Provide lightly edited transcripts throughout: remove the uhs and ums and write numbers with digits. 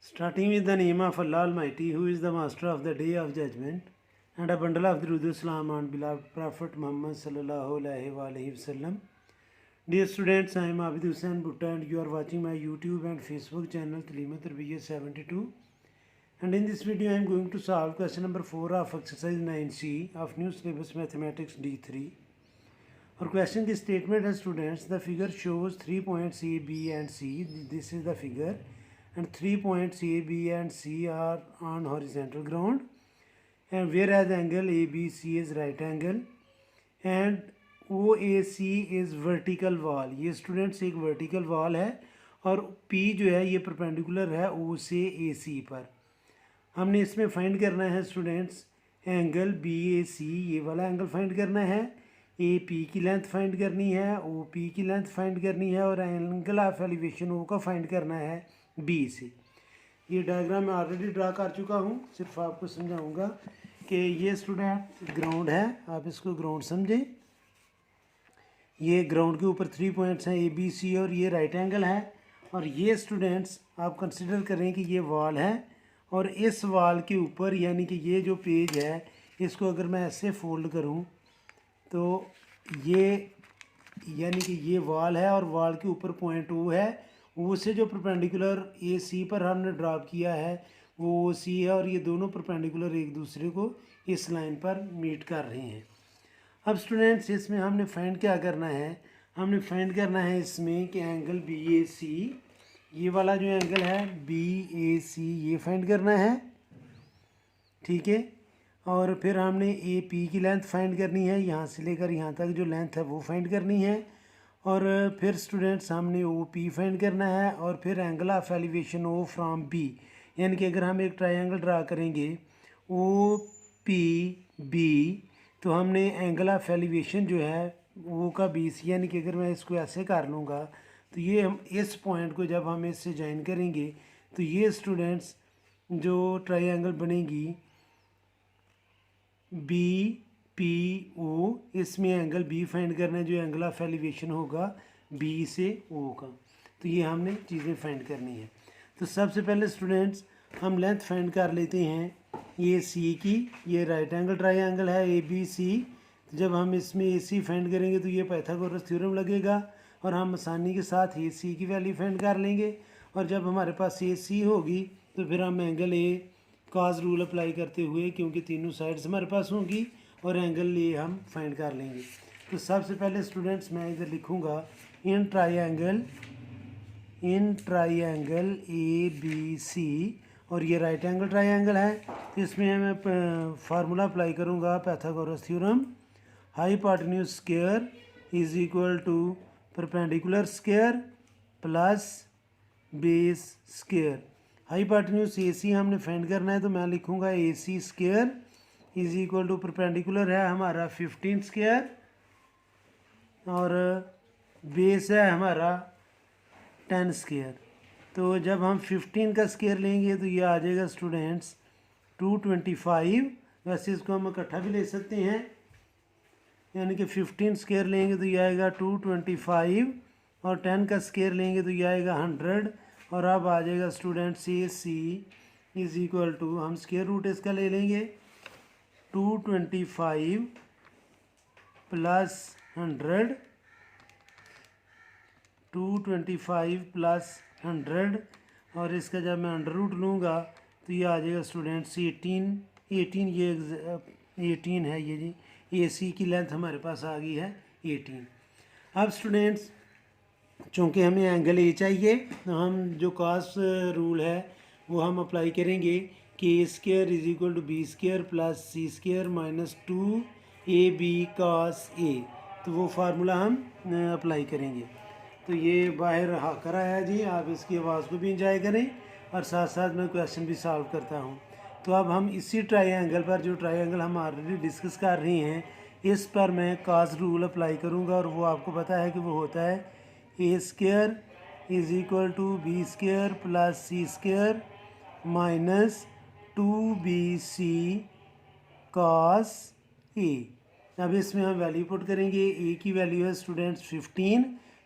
Starting with the name of Allah Almighty, who is the master of the day of judgment, and a bundle of Durud Islam on beloved Prophet Muhammad sallallahu alaihi wasallam. Dear students, I am Abid Hussain Bhutta and you are watching my YouTube and Facebook channel Taleema Tarbiyat 72. And in this video, I am going to solve question number 4 of exercise 9C of new syllabus mathematics D3. Our question की statement है students, the figure shows 3 points A, B and C. This is the figure. And 3 points A, B and C are on horizontal ground, and whereas angle ABC is right angle and OAC is vertical wall. ये students एक vertical wall है और P जो है ये perpendicular है O से AC पर. हमने इसमें फाइंड करना है स्टूडेंट्स एंगल BAC, ये वाला एंगल फाइंड करना है, AP की लेंथ फाइंड करनी है, OP की लेंथ फाइंड करनी है और एंगल ऑफ एलिवेशन O का फाइंड करना है B से. ये डायग्राम मैं ऑलरेडी ड्रा कर चुका हूँ, सिर्फ आपको समझाऊंगा कि ये स्टूडेंट ग्राउंड है, आप इसको ग्राउंड समझें. ये ग्राउंड के ऊपर 3 पॉइंट्स हैं ABC और ये राइट एंगल है. और ये स्टूडेंट्स आप कंसिडर करें कि ये वॉल है और इस वॉल के ऊपर यानी कि ये जो पेज है इसको अगर मैं ऐसे फोल्ड करूँ तो ये यानी कि ये वॉल है और वॉल के ऊपर पॉइंट O है. वो से जो परपेंडिकुलर AC पर हमने ड्रॉप किया है वो OC है और ये दोनों परपेंडिकुलर एक दूसरे को इस लाइन पर मीट कर रहे हैं. अब स्टूडेंट्स इसमें हमने फाइंड क्या करना है, हमने फाइंड करना है इसमें कि एंगल BAC, ये वाला जो एंगल है BAC ये फाइंड करना है, ठीक है. और फिर हमने AP की लेंथ फाइंड करनी है, यहाँ से लेकर यहाँ तक जो लेंथ है वो फाइंड करनी है. और फिर स्टूडेंट्स हमने OP फाइंड करना है और फिर angle of elevation O from B, यानी कि अगर हम एक ट्रायंगल ड्रा करेंगे OPB तो हमने एंगल ऑफ एलिवेशन जो है O का BC, यानी कि अगर मैं इसको ऐसे कर लूँगा तो ये हम इस पॉइंट को जब हम इससे ज्वाइन करेंगे तो ये स्टूडेंट्स जो ट्रायंगल बनेगी BPO, इसमें एंगल B फाइंड करना है जो एंगल ऑफ एलिवेशन होगा B से O का. तो ये हमने चीज़ें फाइंड करनी है. तो सबसे पहले स्टूडेंट्स हम लेंथ फाइंड कर लेते हैं ये C की. ये राइट एंगल ट्रायंगल है ABC. जब हम इसमें AC फाइंड करेंगे तो ये पाइथागोरस थ्योरम लगेगा और हम आसानी के साथ AC की वैल्यू फाइंड कर लेंगे. और जब हमारे पास AC होगी तो फिर हम angle A cos rule apply करते हुए, क्योंकि तीनों साइड्स हमारे पास होंगी, और एंगल ए हम फाइंड कर लेंगे. तो सबसे पहले स्टूडेंट्स मैं इधर लिखूँगा इन ट्रायंगल ABC और ये राइट एंगल ट्रायंगल है. तो इसमें मैं फार्मूला अप्लाई करूँगा Pythagoras theorem. Hypotenuse square is equal to perpendicular square plus base square. Hypotenuse AC हमने फाइंड करना है तो मैं लिखूँगा AC square is equal to perpendicular है हमारा 15 स्क्वायर और बेस है हमारा 10 स्क्वायर. तो जब हम 15 का स्क्वायर लेंगे तो ये आ जाएगा स्टूडेंट्स 225. वैसे इसको हम इकट्ठा भी ले सकते हैं, यानी कि 15 स्क्वायर लेंगे तो ये आएगा 225 और 10 का स्क्वायर लेंगे तो ये आएगा 100. और अब आ जाएगा students AC is equal to, हम स्क्वायर रूट इसका ले लेंगे 225 प्लस 100, 225 प्लस 100 और इसका जब मैं अंडर रूट लूँगा तो ये आ जाएगा स्टूडेंट्स 18. ये 18 है ये जी. AC की लेंथ हमारे पास आ गई है 18. अब स्टूडेंट्स चूँकि हमें एंगल A चाहिए तो हम जो कॉस रूल है वो हम अप्लाई करेंगे कि A square is equal to B square plus C square minus 2AB cos A. तो वो फार्मूला हम अप्लाई करेंगे. तो ये बाहर हाकर आया जी, आप इसकी आवाज़ को भी इंजॉय करें और साथ साथ मैं क्वेश्चन भी सॉल्व करता हूँ. तो अब हम इसी ट्रायंगल पर, जो ट्रायंगल हम ऑलरेडी डिस्कस कर रहे हैं, इस पर मैं कॉस रूल अप्लाई करूँगा और वो आपको पता है कि वो होता है A square is equal to B square plus C square minus 2BC cos A. अब इसमें हम वैल्यू पुट करेंगे. A की वैल्यू है स्टूडेंट्स 15,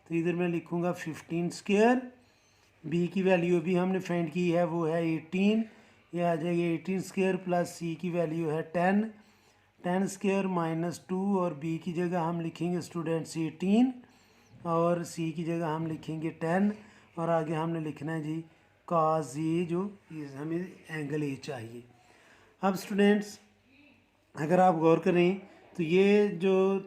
तो इधर मैं लिखूँगा 15 स्क्वायर बी की वैल्यू अभी हमने फाइंड की है, वो है 18, ये आ जाएगी 18 स्क्वायर प्लस सी की वैल्यू है 10, 10 स्क्वायर माइनस 2, और बी की जगह हम लिखेंगे स्टूडेंट्स 18 और सी की जगह हम लिखेंगे 10, और आगे हमने लिखना है जी कॉस ए, जो हमें एंगल ए चाहिए। अब स्टूडेंट्स अगर आप गौर करें तो ये जो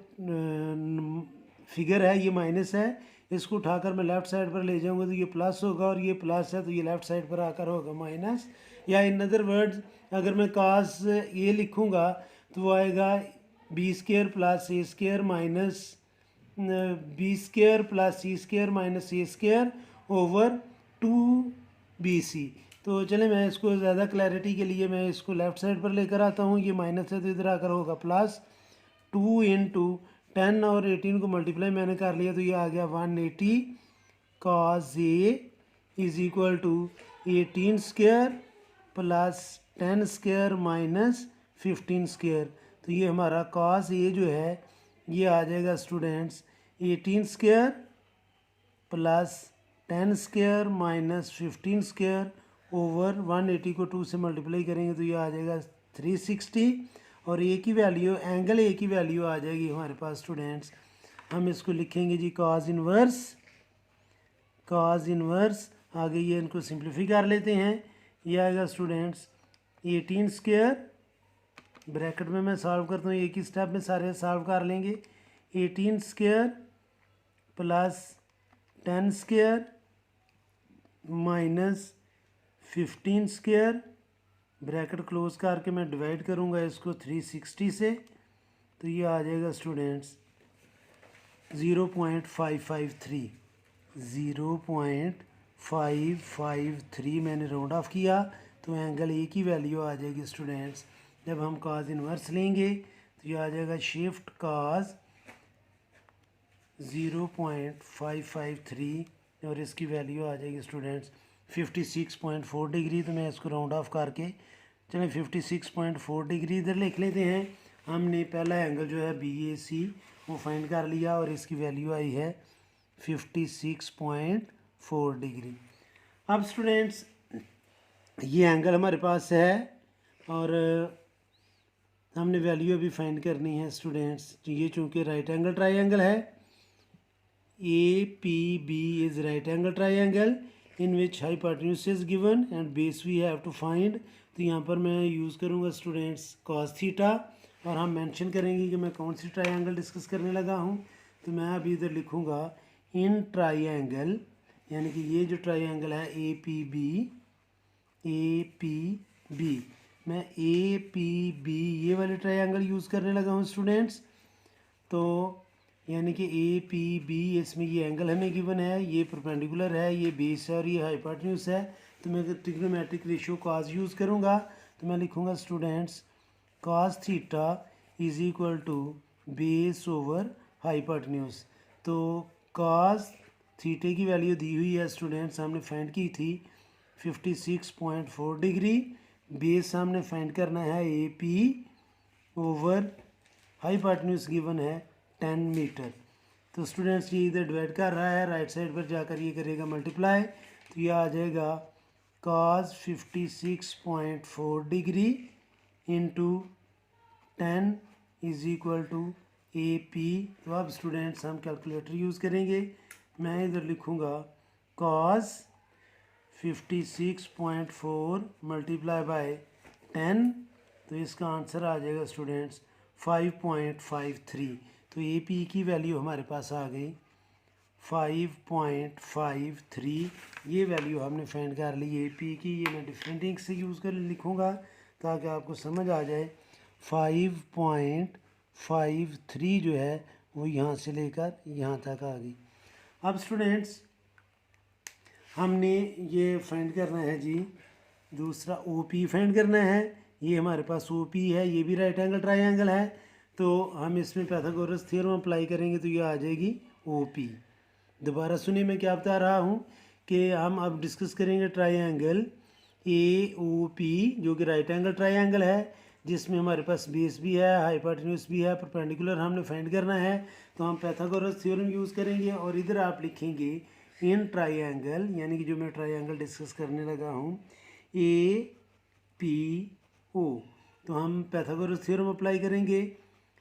फिगर है ये माइनस है, इसको उठाकर मैं लेफ़्ट साइड पर ले जाऊंगा तो ये प्लस होगा, और ये प्लस है तो ये लेफ़्ट साइड पर आकर होगा माइनस। या इन अदर वर्ड्स अगर मैं कास ये लिखूंगा तो वो आएगा B square plus A square minus B square plus C square minus A square over 2bc। तो चले मैं इसको ज़्यादा क्लैरिटी के लिए मैं इसको लेफ़्ट साइड पर लेकर आता हूँ, ये माइनस है तो इधर आकर होगा प्लस 2 इंटू 10 और 18 को मल्टीप्लाई मैंने कर लिया तो ये आ गया 180 cos A is equal to 18 square plus 10 square minus 15 square. तो ये हमारा cos A जो है ये आ जाएगा students 18 square plus 10 square minus 15 square over 180 को 2 से मल्टीप्लाई करेंगे तो ये आ जाएगा 360, और ए की वैल्यू एंगल ए की वैल्यू आ जाएगी हमारे पास स्टूडेंट्स, हम इसको लिखेंगे जी कॉस इनवर्स। आगे ये इनको सिंप्लीफाई कर लेते हैं, ये आएगा स्टूडेंट्स 18 स्क्वायर, ब्रैकेट में मैं सॉल्व करता हूँ, एक ही स्टेप में सारे सॉल्व कर लेंगे, 18 square plus 10 square minus 15 square, bracket close करके मैं डिवाइड करूँगा इसको 360 से, तो ये आ जाएगा स्टूडेंट्स 0.553 मैंने राउंड ऑफ किया, तो एंगल ए की वैल्यू आ जाएगी स्टूडेंट्स। जब हम कॉस इनवर्स लेंगे तो ये आ जाएगा शिफ्ट कॉस 0.553 और इसकी वैल्यू आ जाएगी स्टूडेंट्स 56.4 डिग्री। तो मैं इसको राउंड ऑफ करके चलें 56.4 डिग्री इधर लिख लेते हैं। हमने पहला एंगल जो है BAC वो फाइंड कर लिया और इसकी वैल्यू आई है 56.4 डिग्री। अब स्टूडेंट्स ये एंगल हमारे पास है और हमने वैल्यू अभी फाइंड करनी है स्टूडेंट्स। ये चूँकि राइट एंगल ट्राइंगल है, APB is right angle triangle in which hypotenuse is given and base we have to find। तो यहाँ पर मैं यूज़ करूँगा स्टूडेंट्स cos थीटा और हम मेंशन करेंगे कि मैं कौन सी ट्राइंगल डिस्कस करने लगा हूँ। तो मैं अभी इधर लिखूँगा इन ट्राइंगल, यानी कि ये जो ट्राइंगल है APB, मैं APB ये वाले ट्राइंगल यूज़ करने लगा हूँ स्टूडेंट्स। तो यानी कि APB इसमें ये एंगल हमें गिवन है, ये परपेंडिकुलर है, ये बेस है और ये हाइपोटेन्यूज है। तो मैं ट्रिग्नोमेट्रिक रेशियो cos यूज़ करूँगा तो मैं लिखूँगा students cos theta is equal to base over hypotenuse. तो cos थीटे की वैल्यू दी हुई है स्टूडेंट्स, हमने फाइंड की थी 56.4 डिग्री, बेस हमने फाइंड करना है AP ओवर हाइपोटेन्यूज गिवन है 10 मीटर। तो स्टूडेंट्स ये इधर डिवाइड कर रहा है, राइट साइड पर जाकर ये करेगा मल्टीप्लाई, तो ये आ जाएगा cos 56.4 degree into 10 is equal to AP। तो अब स्टूडेंट्स हम कैलकुलेटर यूज़ करेंगे, मैं इधर लिखूँगा cos 56.4 मल्टीप्लाई बाय 10, तो इसका आंसर आ जाएगा स्टूडेंट्स 5.53। तो AP की वैल्यू हमारे पास आ गई 5.53, ये वैल्यू हमने फाइंड कर ली AP की। ये मैं डिफरेंट इंक से यूज़ कर लिखूँगा ताकि आपको समझ आ जाए। 5.53 जो है वो यहाँ से लेकर यहाँ तक आ गई। अब स्टूडेंट्स हमने ये फाइंड करना है जी, दूसरा OP फाइंड करना है। ये हमारे पास OP है, ये भी राइट एंगल ट्राइंगल है, तो हम इसमें पाइथागोरस थ्योरम अप्लाई करेंगे तो ये आ जाएगी OP। दोबारा सुनिए मैं क्या बता रहा हूँ कि हम अब डिस्कस करेंगे ट्राइंगल AOP जो कि राइट एंगल ट्राइंगल है, जिसमें हमारे पास बेस भी है, हाइपोटेन्यूज भी है, परपेंडिकुलर हमने फाइंड करना है। तो हम पाइथागोरस थ्योरम यूज़ करेंगे और इधर आप लिखेंगे इन ट्राइंगल, यानी कि जो मैं ट्राइंगल डिस्कस करने लगा हूँ ए पी ओ, तो हम पाइथागोरस थ्योरम अप्लाई करेंगे।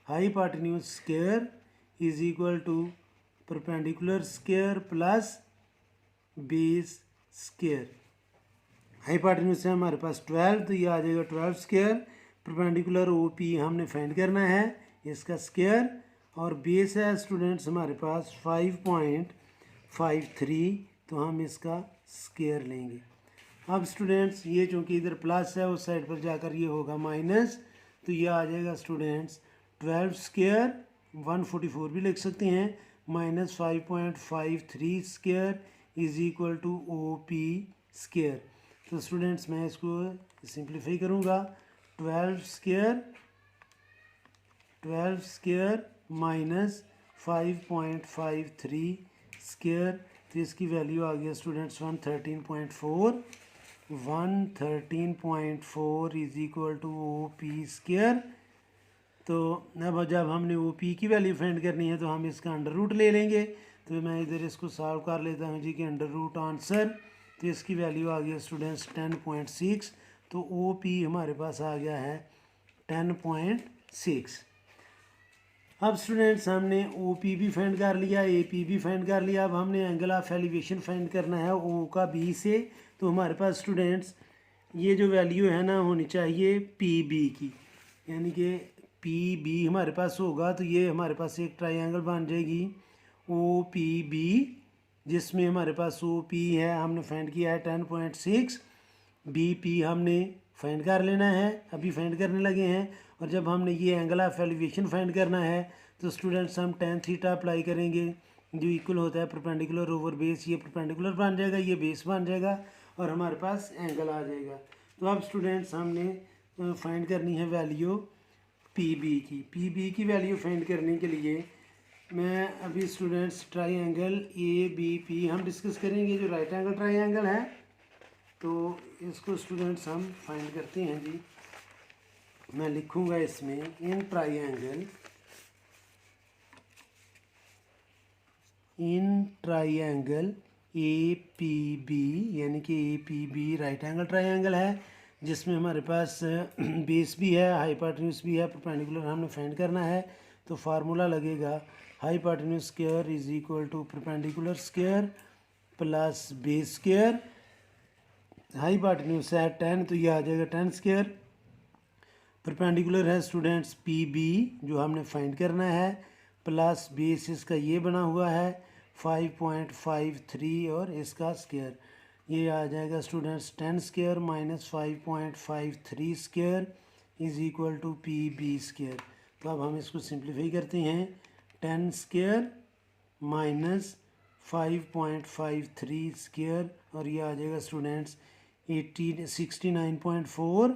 Hypotenuse square is equal to perpendicular square plus base square. Hypotenuse से हमारे पास 12, तो ये आ जाएगा 12 स्क्वायर। परपेंडिकुलर ओ पी हमने फाइंड करना है, इसका स्क्वायर, और बेस है स्टूडेंट्स हमारे पास 5.53, तो हम इसका स्क्वायर लेंगे। अब स्टूडेंट्स ये चूँकि इधर प्लस है, उस साइड पर जाकर ये होगा माइनस, तो ये आ जाएगा स्टूडेंट्स 12 स्क्वायर, 144 भी लिख सकते हैं, minus 5.53 square is equal to O P square. तो स्टूडेंट्स मैं इसको सिंप्लीफाई करूँगा, 12 स्क्वायर माइनस 5.53 स्क्वायर, तो इसकी वैल्यू आ गया students 113.4। 113.4 is equal to O P square. तो अब जब हमने ओ पी की वैल्यू फाइंड करनी है तो हम इसका अंडर रूट ले लेंगे। तो मैं इधर इसको सॉल्व कर लेता हूँ जी कि अंडर रूट आंसर, तो इसकी वैल्यू आ गया स्टूडेंट्स 10.6, तो ओ पी हमारे पास आ गया है 10.6। अब स्टूडेंट्स हमने ओ पी भी फाइंड कर लिया, ए पी भी फाइंड कर लिया। अब हमने एंगल ऑफ एलिवेशन फाइंड करना है ओ का बी से। तो हमारे पास स्टूडेंट्स ये जो वैल्यू है ना होनी चाहिए पी बी की, यानी कि पी बी हमारे पास होगा तो ये हमारे पास एक ट्राइंगल बन जाएगी ओ पी बी, जिसमें हमारे पास ओ पी है हमने फाइंड किया है 10.6, बी पी हमने फाइंड कर लेना है, अभी फाइंड करने लगे हैं। और जब हमने ये एंगल ऑफ एलिवेशन फाइंड करना है तो स्टूडेंट्स हम tan थीटा अप्लाई करेंगे, जो इक्वल होता है परपेंडिकुलर ओवर बेस। ये परपेंडिकुलर बन जाएगा, ये बेस बन जाएगा, और हमारे पास एंगल आ जाएगा। तो अब स्टूडेंट्स हमने फाइंड करनी है वैल्यू पी बी की। पी बी की वैल्यू फाइंड करने के लिए मैं अभी students triangle A B P हम डिस्कस करेंगे, जो राइट एंगल ट्राइंगल है। तो इसको स्टूडेंट्स हम फाइंड करते हैं जी। मैं लिखूंगा इसमें in triangle A P B, यानी कि A P B right angle triangle है, जिसमें हमारे पास बेस भी है, हाइपोटेन्यूज भी है, परपेंडिकुलर हमने फाइंड करना है। तो फार्मूला लगेगा hypotenuse square is equal to perpendicular square plus base square. Hypotenuse है 10, तो ये आ जाएगा 10 स्क्वायर। परपेंडिकुलर है स्टूडेंट्स पी बी जो हमने फाइंड करना है, प्लस बेस इसका ये बना हुआ है 5.53 और इसका स्क्वायर, ये आ जाएगा students 10 square minus 5.53 square is equal to P B square. तो अब हम इसको सिंप्लीफाई करते हैं, 10 स्क्वायर माइनस 5.53 स्क्वायर, और ये आ जाएगा students 69.4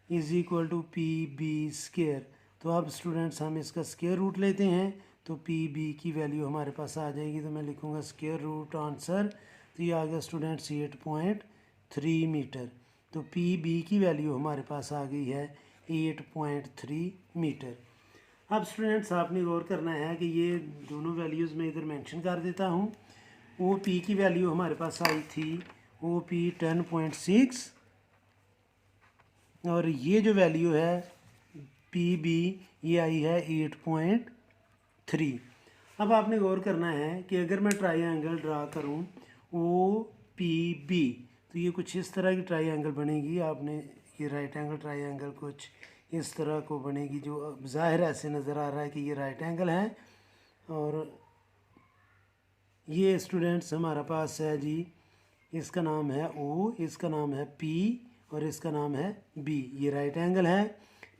is equal to P B square. तो अब स्टूडेंट्स हम इसका स्क्वायर रूट लेते हैं, तो पी बी की वैल्यू हमारे पास आ जाएगी। तो मैं लिखूँगा स्क्वायर रूट आंसर, तो ये आ गया स्टूडेंट्स 8.3 मीटर। तो पी बी की वैल्यू हमारे पास आ गई है 8.3 मीटर। अब स्टूडेंट्स आपने गौर करना है कि ये दोनों वैल्यूज़ मैं इधर मेंशन कर देता हूँ। ओ पी की वैल्यू हमारे पास आई थी ओ पी 10.6, और ये जो वैल्यू है पी बी ये आई है 8.3। अब आपने गौर करना है कि अगर मैं ट्राइंगल ड्रा करूं ओ पी बी, तो ये कुछ इस तरह की ट्राइंगल बनेगी। आपने ये राइट एंगल ट्राइंगल कुछ इस तरह को बनेगी, जो ज़ाहिर ऐसे नज़र आ रहा है कि ये राइट एंगल है। और ये स्टूडेंट्स हमारा पास है जी, इसका नाम है ओ, इसका नाम है पी, और इसका नाम है बी। ये राइट एंगल है,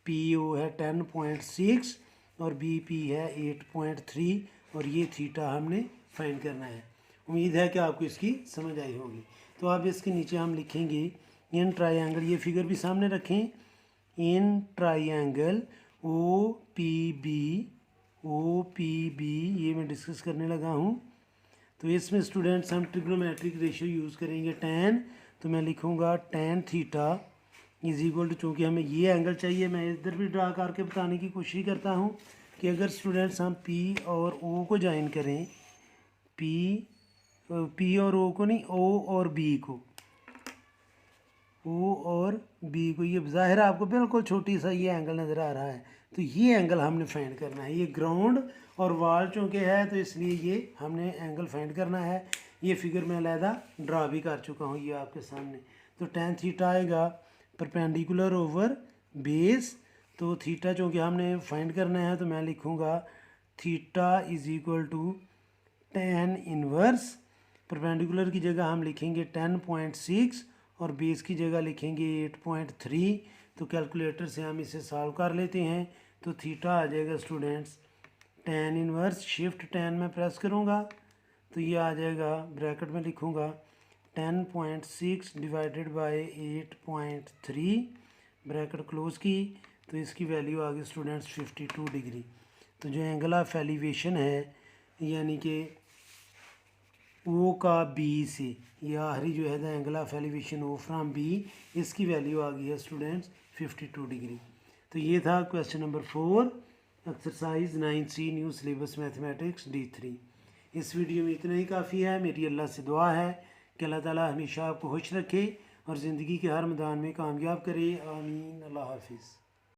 पी ओ है 10.6 और बी पी है 8.3, और ये थीटा हमने फाइंड करना है। उम्मीद है कि आपको इसकी समझ आई होगी। तो अब इसके नीचे हम लिखेंगे इन ट्राइंगल, ये फिगर भी सामने रखें, in triangle O P B, ये मैं डिस्कस करने लगा हूँ। तो इसमें स्टूडेंट्स हम ट्रिग्नोमेट्रिक रेशियो यूज़ करेंगे tan। तो मैं लिखूँगा tan theta is equal to, चूँकि हमें ये एंगल चाहिए, मैं इधर भी ड्रा करके बताने की कोशिश करता हूँ कि अगर स्टूडेंट्स हम P और O को ज्वाइन करें, P पी और ओ को नहीं, ओ और बी को, ओ और बी को। ये ज़ाहिर है आपको बिल्कुल छोटी सा ये एंगल नज़र आ रहा है, तो ये एंगल हमने फाइंड करना है। ये ग्राउंड और वॉल चूँकि है तो इसलिए ये हमने एंगल फाइंड करना है। ये फिगर मैं अलहदा ड्रा भी कर चुका हूँ ये आपके सामने। तो tan थीटा आएगा परपेंडिकुलर ओवर बेस। तो थीटा चूँकि हमने फाइंड करना है तो मैं लिखूँगा theta is equal to tan inverse, perpendicular की जगह हम लिखेंगे 10.6 और बेस की जगह लिखेंगे 8.3। तो कैलकुलेटर से हम इसे सॉल्व कर लेते हैं। तो थीटा आ जाएगा स्टूडेंट्स tan इनवर्स, शिफ्ट 10 में प्रेस करूँगा तो ये आ जाएगा, ब्रैकेट में लिखूँगा 10.6 डिवाइडेड बाय 8.3, ब्रैकेट क्लोज की, तो इसकी वैल्यू आ गई स्टूडेंट्स 52 डिग्री। तो जो एंगल ऑफ एलिवेशन है यानी कि ओ का बी से, ये आखिरी जो है the angle of elevation O from B, इसकी वैल्यू आ गई है स्टूडेंट्स 52 डिग्री। तो ये था question number 4, exercise 9C new syllabus mathematics D3। इस वीडियो में इतना ही काफ़ी है। मेरी अल्लाह से दुआ है कि अल्लाह ताला हमेशा आपको खुश रखे और ज़िंदगी के हर मैदान में कामयाब करे। आमीन। अल्लाह हाफिज़।